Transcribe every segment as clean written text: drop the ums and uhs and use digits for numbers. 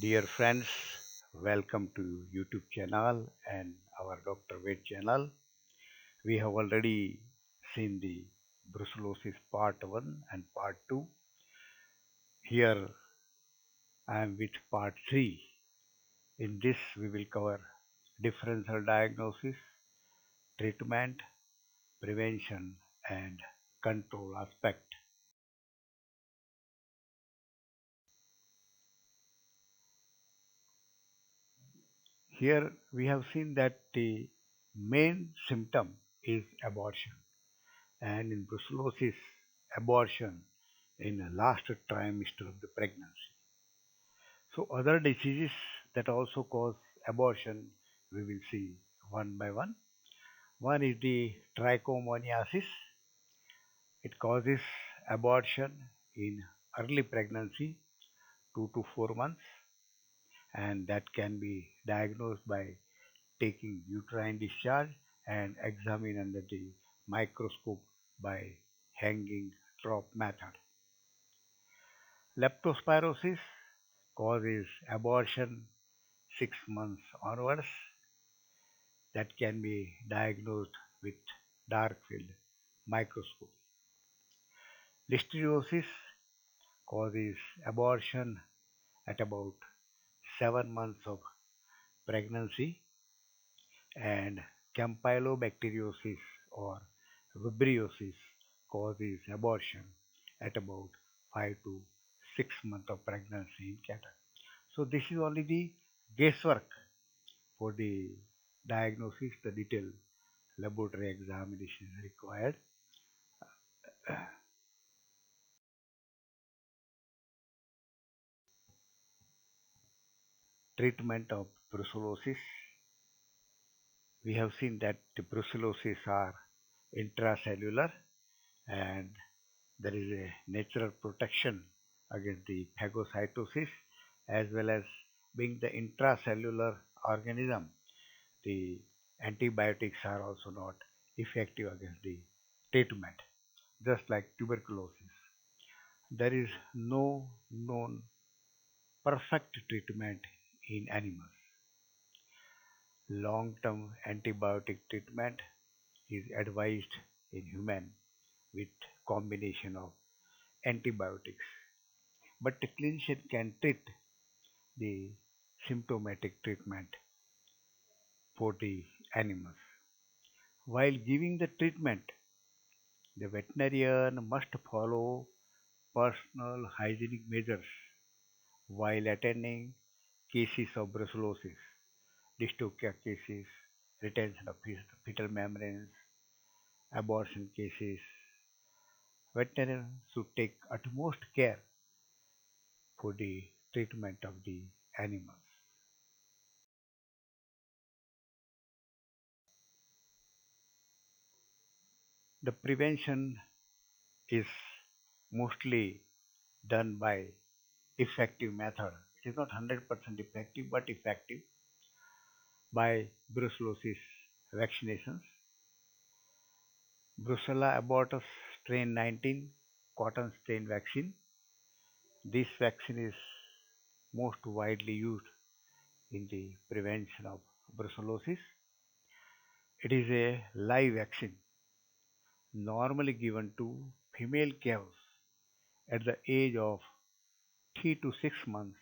Dear friends, welcome to YouTube channel and our Dr. Ved channel. We have already seen the brucellosis part 1 and part 2. Here I am with part 3. In this we will cover differential diagnosis, treatment, prevention and control aspect. Here we have seen that the main symptom is abortion, and in brucellosis, abortion in the last trimester of the pregnancy. So other diseases that also cause abortion we will see one by one. One is the trichomoniasis. It causes abortion in early pregnancy, 2 to 4 months, and that can be diagnosed by taking uterine discharge and examine under the microscope by hanging drop method. Leptospirosis causes abortion 6 months onwards that can be diagnosed with dark field microscope. Listeriosis causes abortion at about 7 months of pregnancy, and campylobacteriosis or vibriosis causes abortion at about 5 to 6 months of pregnancy in cattle. So this is only the guesswork for the diagnosis. The detailed laboratory examination is required. Treatment of brucellosis. We have seen that the brucellosis are intracellular, and there is a natural protection against the phagocytosis, as well as being the intracellular organism. The antibiotics are also not effective against the treatment, just like tuberculosis. There is no known perfect treatment in animals. Long-term antibiotic treatment is advised in human with combination of antibiotics, but the clinician can treat the symptomatic treatment for the animals. While giving the treatment, the veterinarian must follow personal hygienic measures while attending cases of brucellosis, dystocia cases, retention of fetal membranes, abortion cases. Veterinarians should take utmost care for the treatment of the animals. The prevention is mostly done by effective method. It is not 100% effective, but effective by brucellosis vaccinations. Brucella abortus strain 19 cotton strain vaccine. This vaccine is most widely used in the prevention of brucellosis. It is a live vaccine normally given to female calves at the age of 3 to 6 months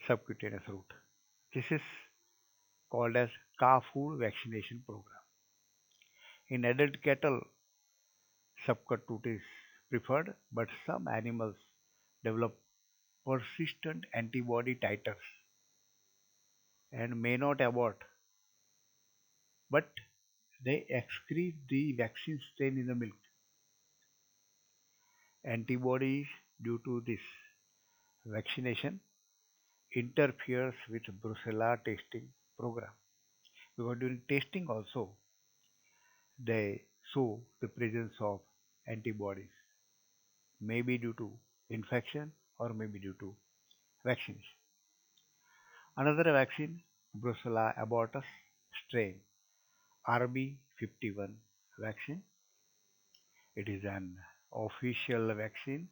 subcutaneous route. This is called as calf food vaccination program. In adult cattle, subcut route is preferred, but some animals develop persistent antibody titers and may not abort, but they excrete the vaccine strain in the milk. Antibodies due to this vaccination interferes with brucella testing program, because during testing also they show the presence of antibodies, maybe due to infection or maybe due to vaccination. Another vaccine, Brucella abortus strain RB51 vaccine. It is an official vaccine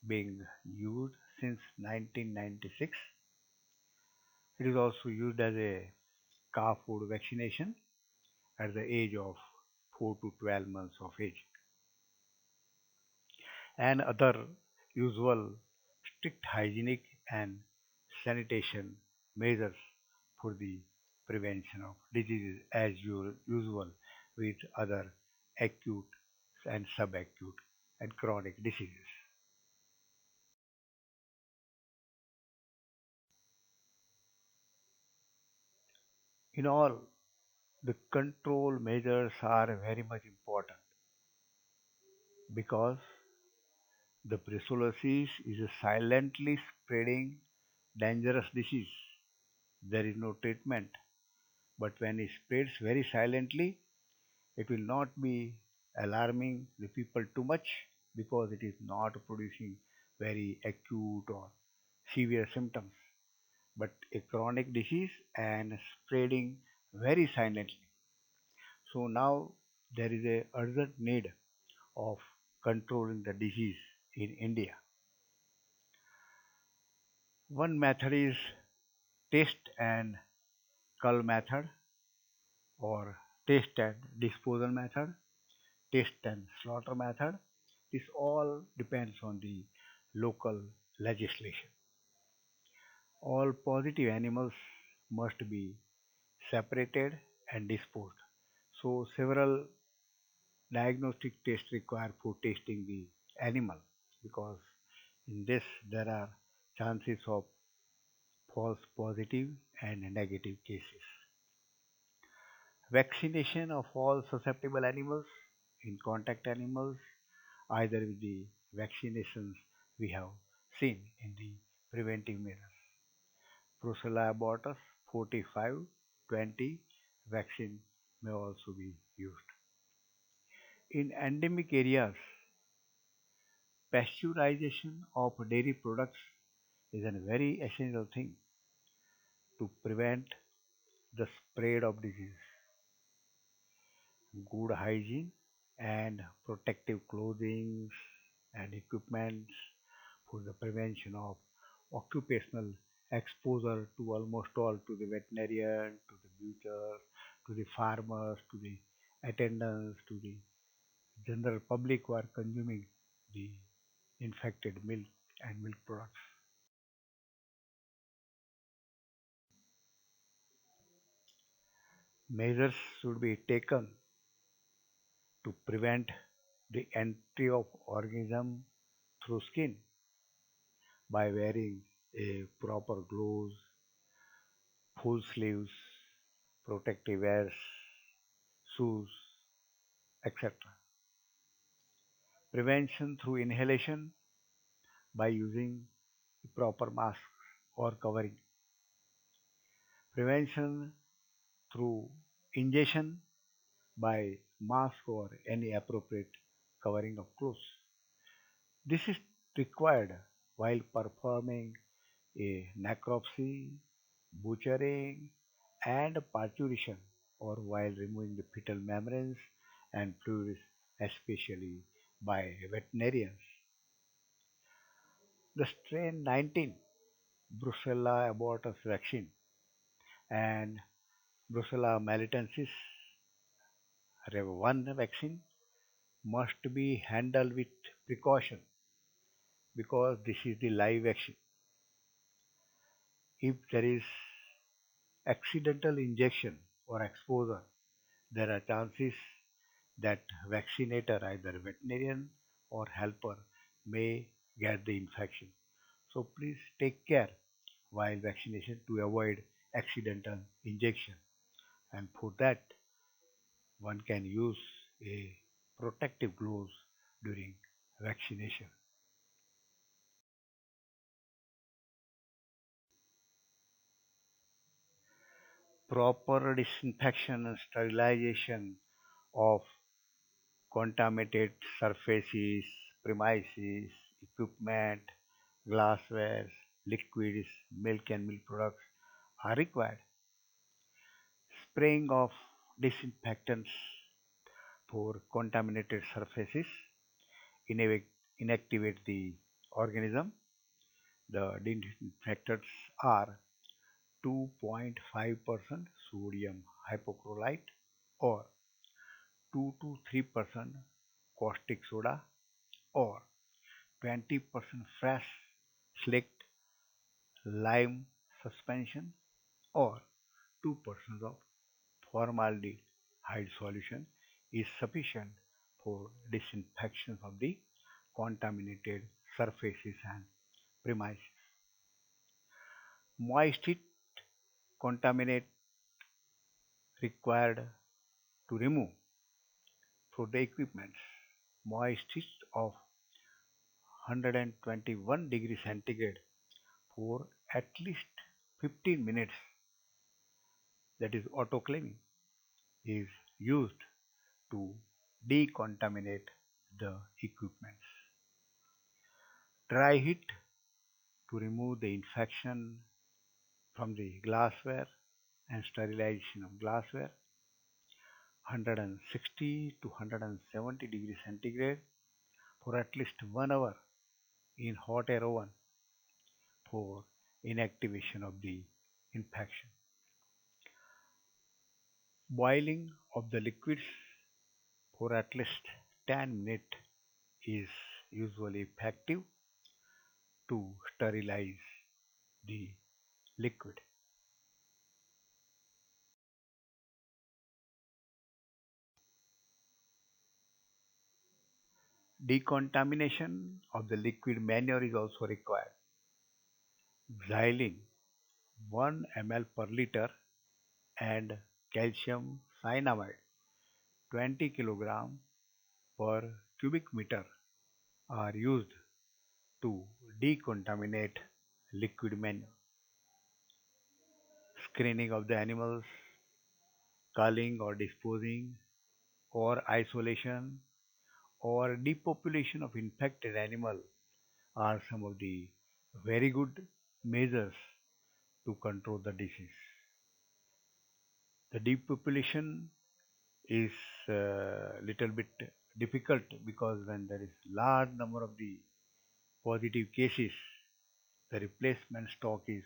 being used since 1996. It is also used as a calf food vaccination at the age of 4 to 12 months of age, and other usual strict hygienic and sanitation measures for the prevention of diseases as usual with other acute and subacute and chronic diseases. In all, the control measures are very much important because the brucellosis is a silently spreading dangerous disease. There is no treatment, but when it spreads very silently, it will not be alarming the people too much because it is not producing very acute or severe symptoms, but a chronic disease and spreading very silently. So now there is a urgent need of controlling the disease in India. One method is test and cull method or test and disposal method, test and slaughter method. This all depends on the local legislation. All positive animals must be separated and disposed. So several diagnostic tests required for testing the animal because in this there are chances of false positive and negative cases. Vaccination of all susceptible animals in contact animals, either with the vaccinations we have seen in the preventive measures. Brucella abortus 45-20 vaccine may also be used. In endemic areas, pasteurization of dairy products is a very essential thing to prevent the spread of disease. Good hygiene and protective clothing and equipment for the prevention of occupational exposure to almost all to the veterinarian, to the butchers, to the farmers, to the attendants, to the general public who are consuming the infected milk and milk products. Measures should be taken to prevent the entry of organism through skin by wearing a proper gloves, full sleeves, protective wears, shoes, etc. Prevention through inhalation by using proper mask or covering. Prevention through ingestion by mask or any appropriate covering of clothes. This is required while performing a necropsy, butchering, and parturition, or while removing the fetal membranes and fluids, especially by veterinarians. The strain 19 Brucella abortus vaccine and Brucella melitensis Rev1 vaccine must be handled with precaution because this is the live vaccine. If there is accidental injection or exposure, there are chances that vaccinator, either veterinarian or helper, may get the infection. So please take care while vaccination to avoid accidental injection. And for that, one can use a protective gloves during vaccination. Proper disinfection and sterilization of contaminated surfaces, premises, equipment, glassware, liquids, milk and milk products are required. Spraying of disinfectants for contaminated surfaces inactivate the organism The disinfectants are 2.5% sodium hypochlorite or 2 to 3% caustic soda or 20% fresh slicked lime suspension or 2% of formaldehyde solution is sufficient for disinfection of the contaminated surfaces and premises. Moist heat contaminate required to remove for the equipments. Moist heat of 121 degrees centigrade for at least 15 minutes, that is autoclaving, is used to decontaminate the equipments. Dry heat to remove the infection from the glassware and sterilization of glassware. 160 to 170 degrees centigrade for at least 1 hour in hot air oven for inactivation of the infection. Boiling of the liquids for at least 10 minutes is usually effective to sterilize the liquid. Decontamination of the liquid manure is also required. Xylene 1 ml per liter and calcium cyanamide 20 kg per cubic meter are used to decontaminate liquid manure. Screening of the animals, culling or disposing, or isolation or depopulation of infected animal are some of the very good measures to control the disease. The depopulation is a little bit difficult because when there is large number of the positive cases, the replacement stock is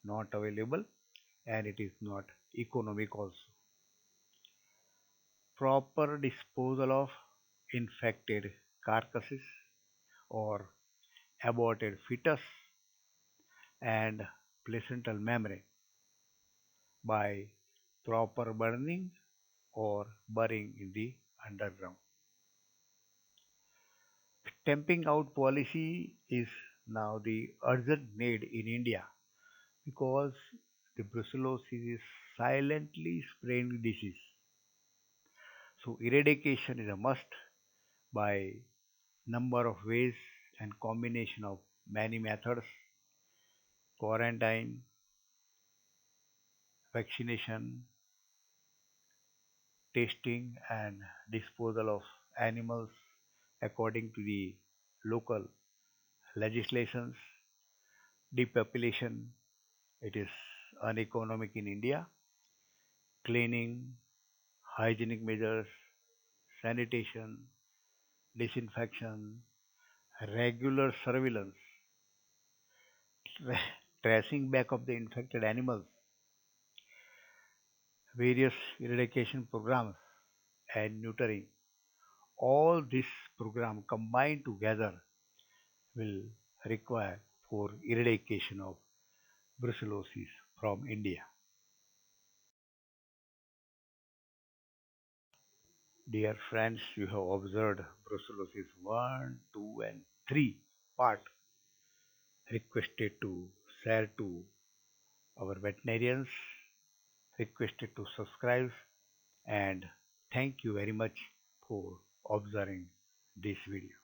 not available and it is not economic also. Proper disposal of infected carcasses or aborted fetus and placental membrane by proper burning or burying in the underground. Stamping out policy is now the urgent need in India because the brucellosis is silently spreading disease. So eradication is a must by number of ways and combination of many methods: quarantine, vaccination, testing and disposal of animals according to the local legislations, depopulation, it is uneconomic in India, cleaning, hygienic measures, sanitation, disinfection, regular surveillance, tracing back of the infected animals, various eradication programs, and neutering. All this program combined together will require for eradication of brucellosis from India. Dear friends, you have observed brucellosis 1, 2, and 3 part requested to share to our veterinarians, requested to subscribe, and thank you very much for observing this video.